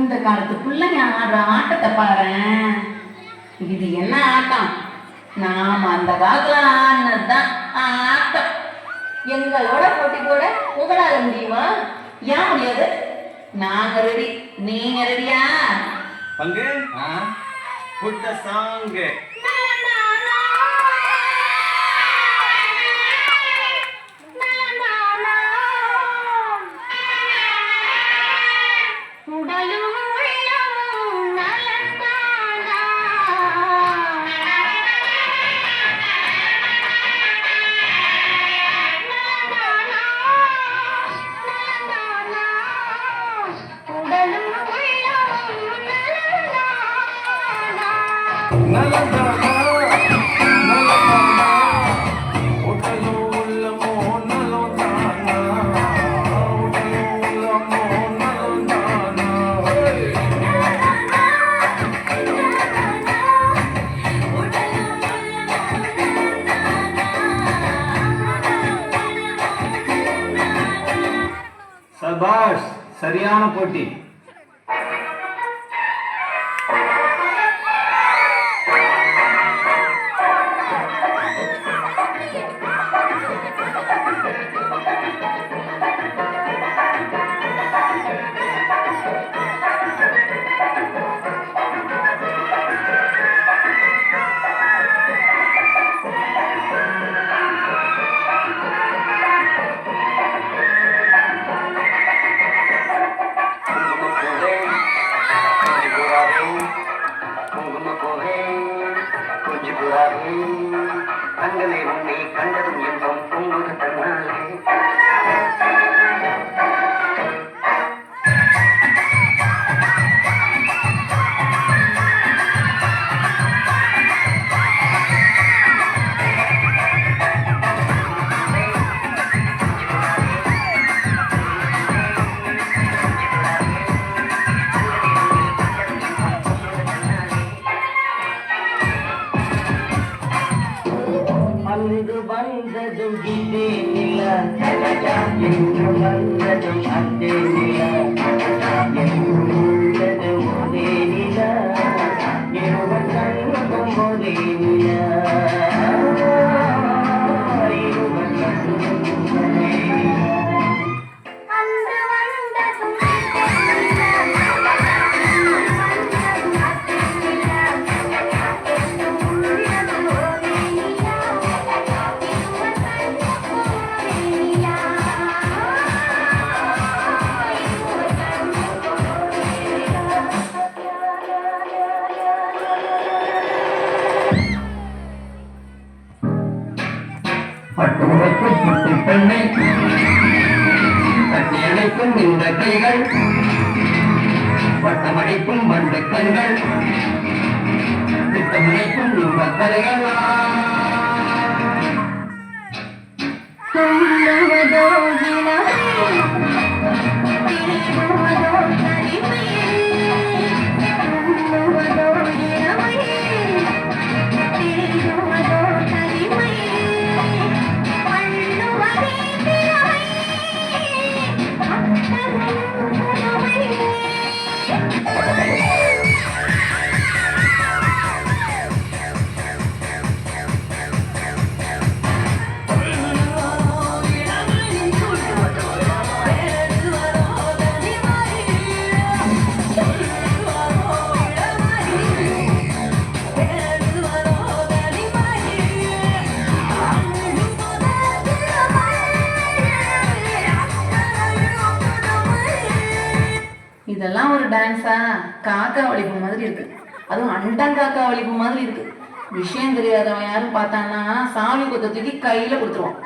இந்த காலத்து பிள்ளைங்க ஆடுற ஆட்டத்தை பாறேன். இது என்ன ஆட்டம்? நாம அந்த காலத்துல ஆடினதுதான் ஆட்டம். எங்களோட போட்டி போட உங்களால முடியுமா? ஏன் முடியாது? நாங்க ரெடி, நீங்க ரெடியா? பங்கு புட்ட சாங். சபாஷ், சரியான போட்டி. கண்களை உன்னை கண்டதும் இன்பம் பொங்குது தன்னாலே. அங்கு வந்ததும் இதே நிலா, எங்கு வந்ததும் அதே நிலா, எங்கு உள்ளது ஒரே நிலா, இருவர் கண்ணுக்கும் ஒரே நிலா, இருவர் கண்ணுக்கும் ஒரே நிலா. பட்டுவக்கும் புட்டு பெண்ணை தட்டி அணைக்கும் இந்த கைகள், வட்டமடைக்கும் வண்டு கண்கள், திட்டமடைக்கும் இந்த தலைகள். இதெல்லாம் ஒரு டான்ஸா? காக்கா வலிப்பு மாதிரி இருக்கு. அதுவும் அண்டங்காக்கா வலிப்பு மாதிரி இருக்கு. விஷயம் தெரியாதவன் யாரும் பார்த்தான்னா சாமி கொத்த தூக்கி கையில கொடுத்துருவான்.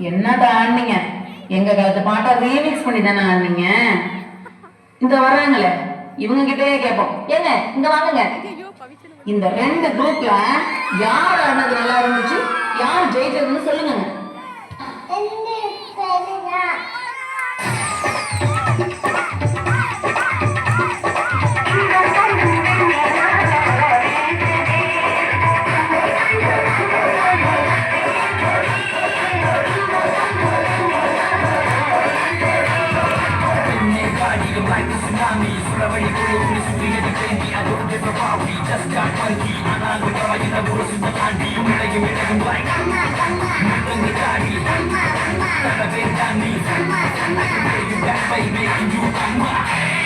என்னடா ஆடுனீங்க? எங்க காலத்து பாட்டை ரீமிக்ஸ் பண்ணி தானே ஆடுனீங்க. இந்த வர்றாங்களே இவங்க கிட்டயே கேட்போம். ஏங்க இங்க வாங்குங்க. இந்த 2 குரூப்ல யார் ஆடுனது நல்லா இருந்துச்சு, யார் ஜெயிச்சதுன்னு சொல்லுங்க. Baby, you